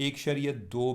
1.2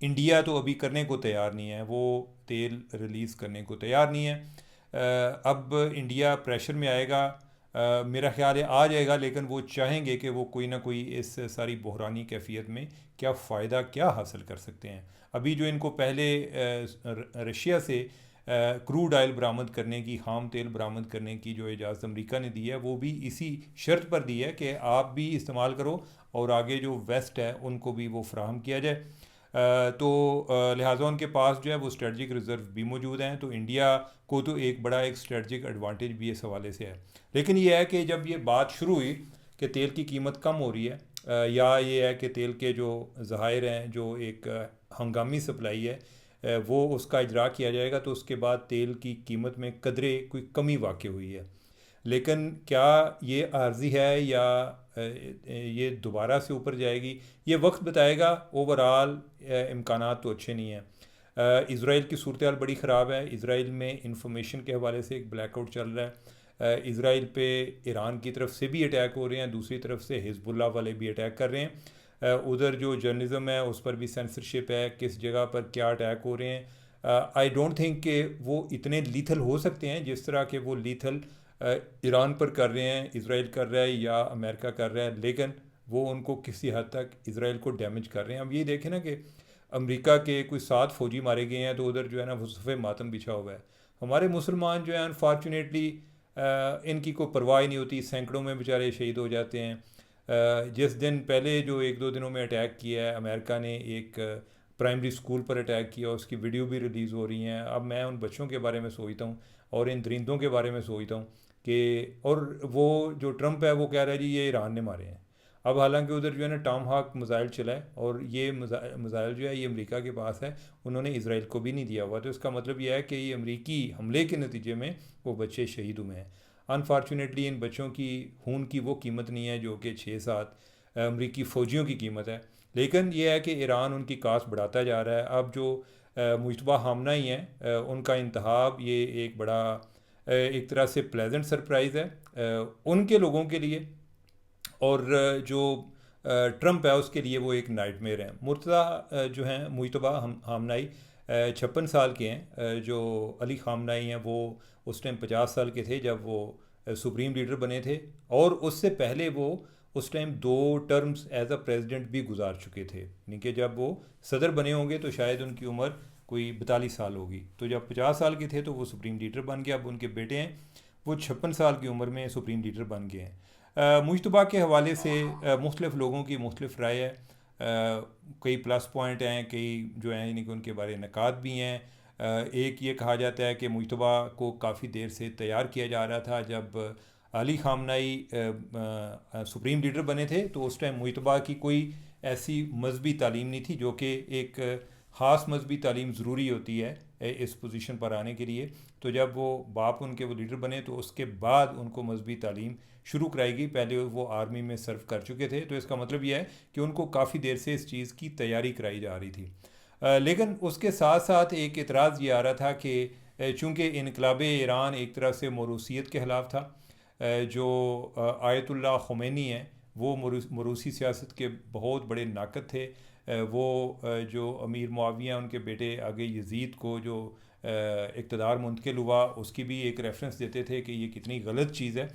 India تو ابھی کرنے کو تیار نہیں ہے، وہ تیل ریلیز کرنے کو تیار نہیں ہے۔ اب انڈیا پریشر میں آئے گا، میرا خیال ہے آ جائے گا، لیکن وہ چاہیں گے کہ وہ کوئی نہ کوئی اس ساری بحرانی کیفیت میں کیا فائدہ کیا حاصل کر سکتے ہیں۔ ابھی جو ان کو پہلے رشیا سے کروڈ آئل برآمد کرنے کی، خام تیل برآمد کرنے کی جو اجازت امریکہ نے دی ہے، وہ بھی اسی شرط پر دی ہے کہ آپ بھی استعمال کرو اور آگے جو ویسٹ ہے ان کو بھی وہ فراہم کیا جائے۔ تو لہٰذا ان کے پاس جو ہے وہ اسٹریٹجک ریزرو بھی موجود ہیں، تو انڈیا کو تو ایک بڑا ایک اسٹریٹجک ایڈوانٹیج بھی اس حوالے سے ہے۔ لیکن یہ ہے کہ جب یہ بات شروع ہوئی کہ تیل کی قیمت کم ہو رہی ہے، یا یہ ہے کہ تیل کے جو ذخائر ہیں، جو ایک ہنگامی سپلائی ہے، وہ اس کا اجرا کیا جائے گا، تو اس کے بعد تیل کی قیمت میں قدرے کوئی کمی واقع ہوئی ہے۔ لیکن کیا یہ عارضی ہے یا یہ دوبارہ سے اوپر جائے گی، یہ وقت بتائے گا۔ اوورآل امکانات تو اچھے نہیں ہیں۔ اسرائیل کی صورتحال بڑی خراب ہے، اسرائیل میں انفارمیشن کے حوالے سے ایک بلیک آؤٹ چل رہا ہے۔ اسرائیل پہ ایران کی طرف سے بھی اٹیک ہو رہے ہیں، دوسری طرف سے حزب اللہ والے بھی اٹیک کر رہے ہیں۔ ادھر جو جرنلزم ہے اس پر بھی سینسرشپ ہے، کس جگہ پر کیا اٹیک ہو رہے ہیں۔ آئی ڈونٹ تھنک کہ وہ اتنے لیتھل ہو سکتے ہیں جس طرح کہ وہ لیتھل ایران پر کر رہے ہیں، اسرائیل کر رہا ہے یا امریکہ کر رہا ہے، لیکن وہ ان کو کسی حد تک اسرائیل کو ڈیمیج کر رہے ہیں۔ اب یہ دیکھیں نا کہ امریکہ کے کوئی 7 فوجی مارے گئے ہیں، تو ادھر جو ہے نا وہ صفِ ماتم بچھا ہوا ہے۔ ہمارے مسلمان جو ہیں انفارچونیٹلی ان کی کوئی پرواہ نہیں ہوتی، سینکڑوں میں بیچارے شہید ہو جاتے ہیں۔ جس دن پہلے جو 1-2 دنوں میں اٹیک کیا ہے امریکہ نے، ایک پرائمری اسکول پر اٹیک کیا، اس کی ویڈیو بھی ریلیز ہو رہی ہیں۔ اب میں ان بچوں کے بارے میں سوچتا ہوں اور ان درندوں کے بارے میں سوچتا ہوں کہ، اور وہ جو ٹرمپ ہے وہ کہہ رہا ہے جی یہ ایران نے مارے ہیں۔ اب حالانکہ ادھر جو ہے نا ٹام ہاک میزائل چلا ہے، اور یہ میزائل جو ہے یہ امریکہ کے پاس ہے، انہوں نے اسرائیل کو بھی نہیں دیا ہوا، تو اس کا مطلب یہ ہے کہ یہ امریکی حملے کے نتیجے میں وہ بچے شہید ہوئے ہیں۔ انفارچونیٹلی ان بچوں کی خون کی وہ قیمت نہیں ہے جو کہ 6-7 امریکی فوجیوں کی قیمت ہے۔ لیکن یہ ہے کہ ایران ان کی کاسٹ بڑھاتا جا رہا ہے۔ اب جو مجتبیٰ خامنہ ہی ہیں، ان کا انتخاب یہ ایک بڑا ایک طرح سے پلیزنٹ سرپرائز ہے ان کے لوگوں کے لیے، اور جو ٹرمپ ہے اس کے لیے وہ ایک نائٹ میئر ہے۔ مرتضیٰ جو ہیں مجتبیٰ خامنہ 56 سال کے ہیں، جو علی خامنہ ہیں وہ اس ٹائم 50 سال کے تھے جب وہ سپریم لیڈر بنے تھے، اور اس سے پہلے وہ اس time 2 terms as a president بھی گزار چکے تھے، یعنی کہ جب وہ صدر بنے ہوں گے تو شاید ان کی عمر کوئی 42 سال ہوگی، تو جب 50 سال کے تھے تو وہ سپریم لیڈر بن گیا۔ اب ان کے بیٹے ہیں وہ 56 سال کی عمر میں سپریم لیڈر بن گئے ہیں۔ مجتبیٰ کے حوالے سے مختلف لوگوں کی مختلف رائے ہے، کئی پلس پوائنٹ ہیں، کئی جو ہیں یعنی کہ ان کے بارے نکات بھی ہیں۔ ایک یہ کہا جاتا ہے کہ مجتبیٰ کو کافی دیر سے تیار کیا جا رہا تھا، جب علی خامنہ سپریم لیڈر بنے تھے تو اس ٹائم مجتبیٰ کی کوئی ایسی مذہبی تعلیم نہیں تھی، جو کہ ایک خاص مذہبی تعلیم ضروری ہوتی ہے اس پوزیشن پر آنے کے لیے۔ تو جب وہ باپ ان کے وہ لیڈر بنے تو اس کے بعد ان کو مذہبی تعلیم شروع کرائی گئی، پہلے وہ آرمی میں سرو کر چکے تھے، تو اس کا مطلب یہ ہے کہ ان کو کافی دیر سے اس چیز کی تیاری کرائی جا رہی تھی۔ لیکن اس کے ساتھ ساتھ ایک اعتراض یہ آ رہا تھا کہ چونکہ انقلاب ایران ایک طرح سے موروثیت کے خلاف تھا، جو آیت اللہ خمینی ہیں وہ موروثی سیاست کے بہت بڑے ناقد تھے۔ وہ جو امیر معاویہ ان کے بیٹے آگے یزید کو جو اقتدار منتقل ہوا، اس کی بھی ایک ریفرنس دیتے تھے کہ یہ کتنی غلط چیز ہے۔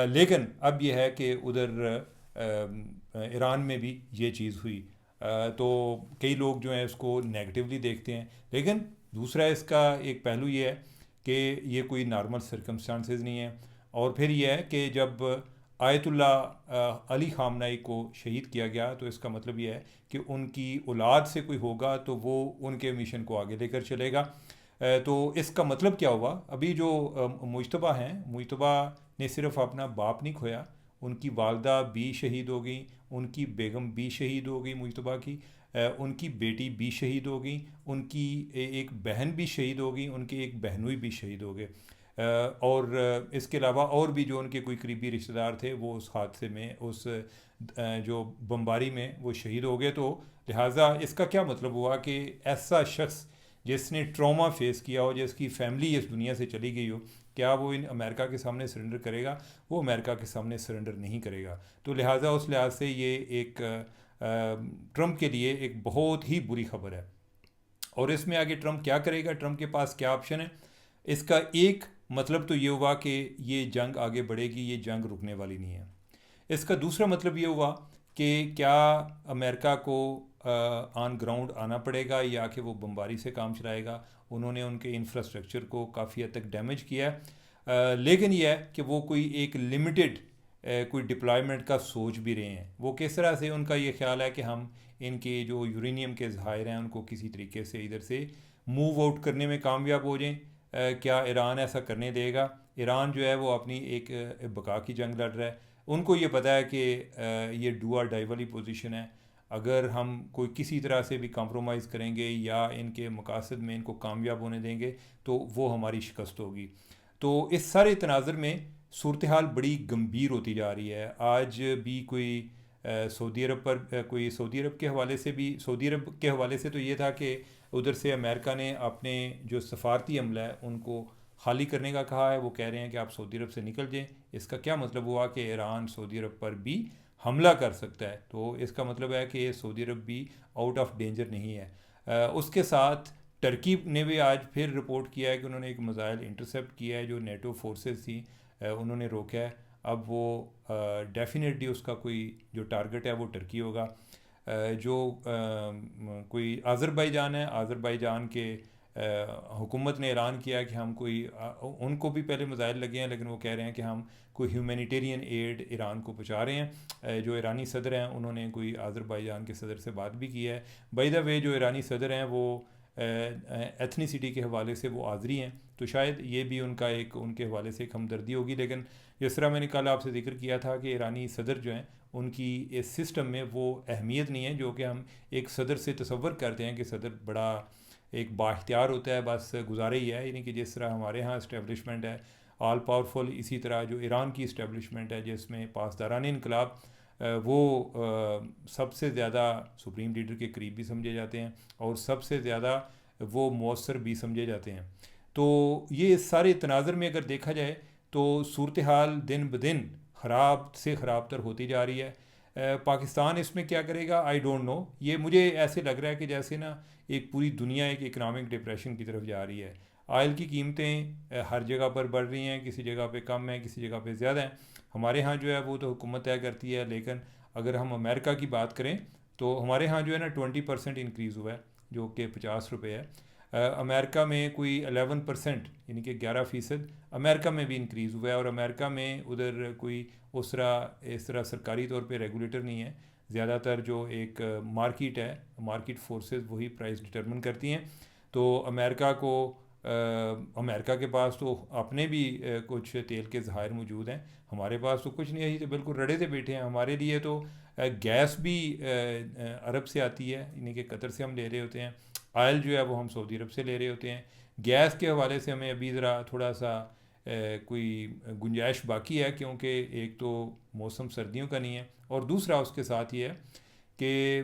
لیکن اب یہ ہے کہ ادھر ایران میں بھی یہ چیز ہوئی، تو کئی لوگ جو ہیں اس کو نیگیٹیولی دیکھتے ہیں، لیکن دوسرا اس کا ایک پہلو یہ ہے کہ یہ کوئی نارمل سرکمسٹانسز نہیں ہے۔ اور پھر یہ ہے کہ جب آیت اللہ علی خامنہ کو شہید کیا گیا تو اس کا مطلب یہ ہے کہ ان کی اولاد سے کوئی ہوگا تو وہ ان کے مشن کو آگے لے کر چلے گا۔ تو اس کا مطلب کیا ہوا، ابھی جو مجتبیٰ ہیں، مجتبیٰ نے صرف اپنا باپ نہیں کھویا، ان کی والدہ بھی شہید ہو گئیں، ان کی بیگم بھی شہید ہو گئی مجتبیٰ کی، ان کی بیٹی بھی شہید ہو گئی، ان کی ایک بہن بھی شہید ہو گئی، ان کے ایک بہنوئی بھی شہید ہو گئے، اور اس کے علاوہ اور بھی جو ان کے کوئی قریبی رشتہ دار تھے وہ اس حادثے میں، اس جو بمباری میں وہ شہید ہو گئے۔ تو لہٰذا اس کا کیا مطلب ہوا کہ ایسا شخص جس نے ٹراما فیس کیا ہو، جس کی فیملی اس دنیا سے چلی گئی ہو، کیا وہ ان امریکہ کے سامنے سرنڈر کرے گا؟ وہ امریکہ کے سامنے سرنڈر نہیں کرے گا۔ تو لہٰذا اس لحاظ سے یہ ایک ٹرمپ کے لیے ایک بہت ہی بری خبر ہے. اور اس میں آگے ٹرمپ کیا کرے گا, ٹرمپ کے پاس کیا آپشن ہے؟ اس کا ایک مطلب تو یہ ہوا کہ یہ جنگ آگے بڑھے گی, یہ جنگ رکنے والی نہیں ہے. اس کا دوسرا مطلب یہ ہوا کہ کیا امریکہ کو آن گراؤنڈ آنا پڑے گا یا کہ وہ بمباری سے کام چلائے گا. انہوں نے ان کے انفراسٹرکچر کو کافی حد تک ڈیمیج کیا ہے, لیکن یہ ہے کہ وہ کوئی ایک لمیٹڈ کوئی ڈپلائمنٹ کا سوچ بھی رہے ہیں. وہ کس طرح سے, ان کا یہ خیال ہے کہ ہم ان کے جو یورینیم کے ذخائر ہیں ان کو کسی طریقے سے ادھر سے موو آؤٹ کرنے میں کامیاب ہو جائیں. کیا ایران ایسا کرنے دے گا؟ ایران جو ہے وہ اپنی ایک بقا کی جنگ لڑ رہا ہے. ان کو یہ پتہ ہے کہ یہ ڈو اور ڈائی والی پوزیشن ہے. اگر ہم کوئی کسی طرح سے بھی کمپرومائز کریں گے یا ان کے مقاصد میں ان کو کامیاب ہونے دیں گے تو وہ ہماری شکست ہوگی. تو اس سارے تناظر میں صورتحال بڑی گمبھیر ہوتی جا رہی ہے. آج بھی کوئی سعودی عرب پر کوئی سعودی عرب کے حوالے سے بھی, سعودی عرب کے حوالے سے تو یہ تھا کہ ادھر سے امریکہ نے اپنے جو سفارتی عملہ ہے ان کو خالی کرنے کا کہا ہے. وہ کہہ رہے ہیں کہ آپ سعودی عرب سے نکل جائیں. اس کا کیا مطلب ہوا کہ ایران سعودی عرب پر بھی حملہ کر سکتا ہے. تو اس کا مطلب ہے کہ سعودی عرب بھی آؤٹ آف ڈینجر نہیں ہے. اس کے ساتھ ٹرکی نے بھی آج پھر رپورٹ کیا ہے کہ انہوں نے ایک میزائل انٹرسیپٹ کیا ہے جو نیٹو فورسز تھیں, انہوں نے روکا ہے. اب وہ ڈیفینیٹلی اس کا کوئی جو ٹارگٹ ہے وہ ٹرکی ہوگا. جو کوئی آذربائیجان ہے, آذربائیجان کے حکومت نے اعلان کیا کہ ہم کوئی, ان کو بھی پہلے میزائل لگے ہیں لیکن وہ کہہ رہے ہیں کہ ہم کوئی ہیومینیٹیرین ایڈ ایران کو پہنچا رہے ہیں. جو ایرانی صدر ہیں انہوں نے کوئی آذربائیجان کے صدر سے بات بھی کی ہے. بائی دا وے جو ایرانی صدر ہیں وہ ایتھنیسٹی کے حوالے سے وہ آذری ہیں, تو شاید یہ بھی ان کا ایک, ان کے حوالے سے ایک ہمدردی ہوگی. لیکن جس طرح میں نے کل آپ سے ذکر کیا تھا کہ ایرانی صدر جو ہیں ان کی اس سسٹم میں وہ اہمیت نہیں ہے جو کہ ہم ایک صدر سے تصور کرتے ہیں کہ صدر بڑا ایک با اختیار ہوتا ہے, بس گزارے ہی ہے. یعنی کہ جس طرح ہمارے ہاں اسٹیبلشمنٹ ہے آل پاورفل, اسی طرح جو ایران کی اسٹیبلشمنٹ ہے جس میں پاسداران انقلاب وہ سب سے زیادہ سپریم لیڈر کے قریب بھی سمجھے جاتے ہیں اور سب سے زیادہ وہ مؤثر بھی سمجھے جاتے ہیں. تو یہ سارے تناظر میں اگر دیکھا جائے تو صورتحال دن بدن خراب سے خراب تر ہوتی جا رہی ہے. پاکستان اس میں کیا کرے گا آئی ڈونٹ نو. یہ مجھے ایسے لگ رہا ہے کہ جیسے نا ایک پوری دنیا ایک اکنامک ڈپریشن کی طرف جا رہی ہے. آئل کی قیمتیں ہر جگہ پر بڑھ رہی ہیں, کسی جگہ پہ کم ہیں, کسی جگہ پہ زیادہ ہیں. ہمارے ہاں جو ہے وہ تو حکومت طے کرتی ہے, لیکن اگر ہم امریکہ کی بات کریں تو ہمارے ہاں جو ہے نا 20% انکریز ہوا ہے جو کہ 50 روپے ہے. امریکہ میں کوئی 11% یعنی کہ 11% امریکہ میں بھی انکریز ہوا ہے. اور امریکہ میں ادھر کوئی اس طرح سرکاری طور پہ ریگولیٹر نہیں ہے. زیادہ تر جو ایک مارکیٹ ہے, مارکیٹ فورسز وہی پرائس ڈٹرمن کرتی ہیں. تو امریکہ کے پاس تو اپنے بھی کچھ تیل کے ذخائر موجود ہیں, ہمارے پاس تو کچھ نہیں ہے, تو بالکل رڑے سے بیٹھے ہیں. ہمارے لیے تو گیس بھی عرب سے آتی ہے, یعنی کہ قطر سے ہم لے رہے ہوتے ہیں. آئل جو ہے وہ ہم سعودی عرب سے لے رہے ہوتے ہیں. گیس کے حوالے سے ہمیں ابھی ذرا تھوڑا سا کوئی گنجائش باقی ہے, کیونکہ ایک تو موسم سردیوں کا نہیں ہے, اور دوسرا اس کے ساتھ یہ ہے کہ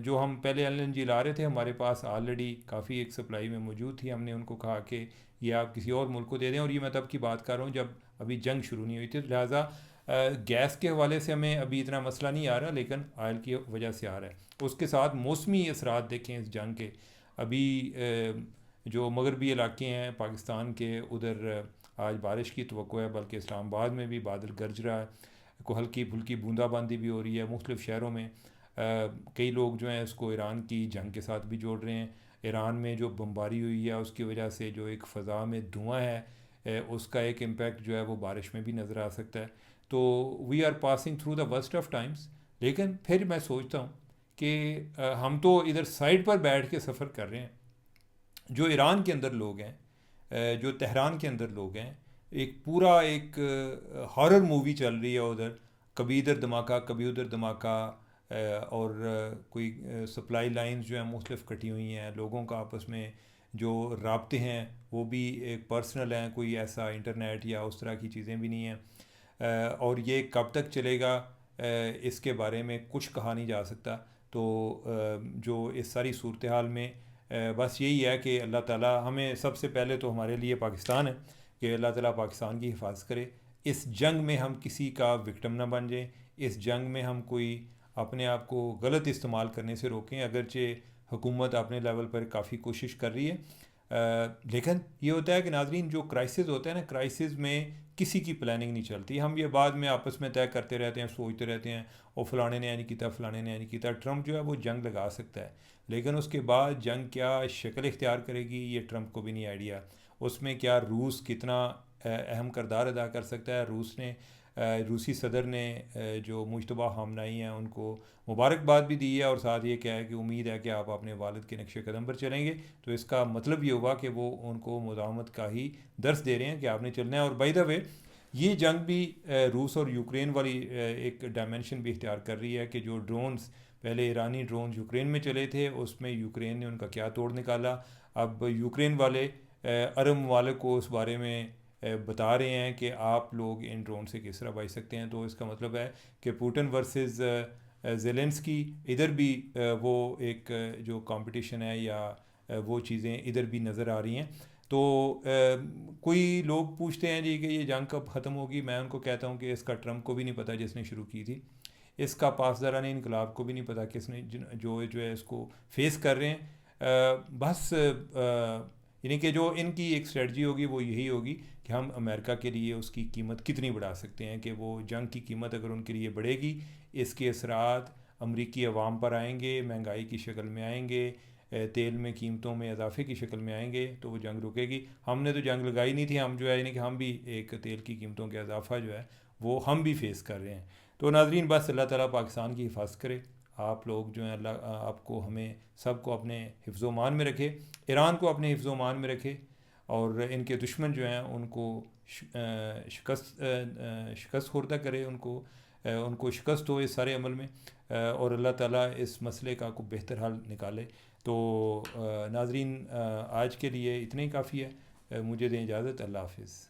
جو ہم پہلے ایل این جی لا رہے تھے ہمارے پاس آلریڈی کافی ایک سپلائی میں موجود تھی. ہم نے ان کو کہا کہ یہ آپ کسی اور ملک کو دے دیں, اور یہ میں تب کی بات کر رہا ہوں جب ابھی جنگ شروع نہیں ہوئی تھی. لہٰذا گیس کے حوالے سے ہمیں ابھی اتنا مسئلہ نہیں آ رہا, لیکن آئل کی وجہ سے آ رہا ہے. اس کے ساتھ موسمی اثرات دیکھیں اس جنگ کے. ابھی جو مغربی علاقے ہیں پاکستان کے, ادھر آج بارش کی توقع ہے, بلکہ اسلام آباد میں بھی بادل گرج رہا ہے, کو ہلکی پھلکی بوندا باندی بھی ہو رہی ہے. مختلف شہروں میں کئی لوگ جو ہیں اس کو ایران کی جنگ کے ساتھ بھی جوڑ رہے ہیں. ایران میں جو بمباری ہوئی ہے اس کی وجہ سے جو ایک فضا میں دھواں ہے اس کا ایک امپیکٹ جو ہے وہ بارش میں بھی نظر آ سکتا ہے. تو we are passing through the worst of times. لیکن پھر میں سوچتا ہوں کہ ہم تو ادھر سائڈ پر بیٹھ کے سفر کر رہے ہیں. جو ایران کے اندر لوگ ہیں, جو تہران کے اندر لوگ ہیں, ایک پورا ایک ہارر مووی چل رہی ہے ادھر. کبھی ادھر دھماکہ, کبھی ادھر دھماکہ, اور کوئی سپلائی لائنز جو ہیں مختلف کٹی ہوئی ہیں. لوگوں کا آپس میں جو رابطے ہیں وہ بھی ایک پرسنل ہیں, کوئی ایسا انٹرنیٹ یا اس طرح کی چیزیں بھی نہیں ہیں. اور یہ کب تک چلے گا اس کے بارے میں کچھ کہا نہیں جا سکتا. تو جو اس ساری صورتحال میں بس یہی ہے کہ اللہ تعالیٰ ہمیں, سب سے پہلے تو ہمارے لیے پاکستان ہے کہ اللہ تعالیٰ پاکستان کی حفاظت کرے. اس جنگ میں ہم کسی کا وکٹم نہ بن جائیں, اس جنگ میں ہم کوئی اپنے آپ کو غلط استعمال کرنے سے روکیں، اگرچہ حکومت اپنے لیول پر کافی کوشش کر رہی ہے، لیکن یہ ہوتا ہے کہ ناظرین جو کرائسس ہوتا ہے نا، کرائسس میں کسی کی پلاننگ نہیں چلتی، ہم یہ بعد میں آپس میں طے کرتے رہتے ہیں، سوچتے رہتے ہیں اور فلانے نے نہیں کیتا، فلانے نے نہیں کیتا۔ ٹرمپ جو ہے وہ جنگ لگا سکتا ہے، لیکن اس کے بعد جنگ کیا شکل اختیار کرے گی یہ ٹرمپ کو بھی نہیں آئیڈیا۔ اس میں کیا روس کتنا اہم کردار ادا کر سکتا ہے؟ روسی صدر نے جو مشتبہ ہامنائی ہیں ان کو مبارکباد بھی دی ہے، اور ساتھ یہ کیا ہے کہ امید ہے کہ آپ اپنے والد کے نقش قدم پر چلیں گے، تو اس کا مطلب یہ ہوگا کہ وہ ان کو مزاحمت کا ہی درس دے رہے ہیں کہ آپ نے چلنا ہے۔ اور بائی دا وے یہ جنگ بھی روس اور یوکرین والی ایک ڈائمینشن بھی اختیار کر رہی ہے کہ جو ڈرونز پہلے ایرانی ڈرونز یوکرین میں چلے تھے، اس میں یوکرین نے ان کا کیا توڑ نکالا۔ اب یوکرین والے عرب ممالک کو اس بارے میں بتا رہے ہیں کہ آپ لوگ ان ڈرون سے کس طرح بچ سکتے ہیں، تو اس کا مطلب ہے کہ پوٹن ورسز زیلنسکی ادھر بھی وہ ایک جو کمپٹیشن ہے یا وہ چیزیں ادھر بھی نظر آ رہی ہیں۔ تو کوئی لوگ پوچھتے ہیں جی کہ یہ جنگ کب ختم ہوگی، میں ان کو کہتا ہوں کہ اس کا ٹرمپ کو بھی نہیں پتہ جس نے شروع کی تھی، اس کا پاسداران انقلاب کو بھی نہیں پتہ کس نے جو ہے اس کو فیس کر رہے ہیں۔ بس یعنی کہ جو ان کی ایک اسٹریٹجی ہوگی وہ یہی ہوگی کہ ہم امریکہ کے لیے اس کی قیمت کتنی بڑھا سکتے ہیں، کہ وہ جنگ کی قیمت اگر ان کے لیے بڑھے گی، اس کے اثرات امریکی عوام پر آئیں گے، مہنگائی کی شکل میں آئیں گے، تیل میں قیمتوں میں اضافے کی شکل میں آئیں گے، تو وہ جنگ رکے گی۔ ہم نے تو جنگ لگائی نہیں تھی، ہم جو ہے یعنی کہ ہم بھی ایک تیل کی قیمتوں کے اضافہ جو ہے وہ ہم بھی فیس کر رہے ہیں۔ تو ناظرین بس اللہ تعالیٰ پاکستان کی حفاظت کرے، آپ لوگ جو ہیں اللہ آپ کو ہمیں سب کو اپنے حفظ و امان میں رکھے، ایران کو اپنے حفظ و امان میں رکھے، اور ان کے دشمن جو ہیں ان کو شکست خوردہ کرے، ان کو شکست ہو اس سارے عمل میں، اور اللہ تعالیٰ اس مسئلے کا کوئی بہتر حل نکالے۔ تو ناظرین آج کے لیے اتنا ہی کافی ہے، مجھے دیں اجازت، اللہ حافظ۔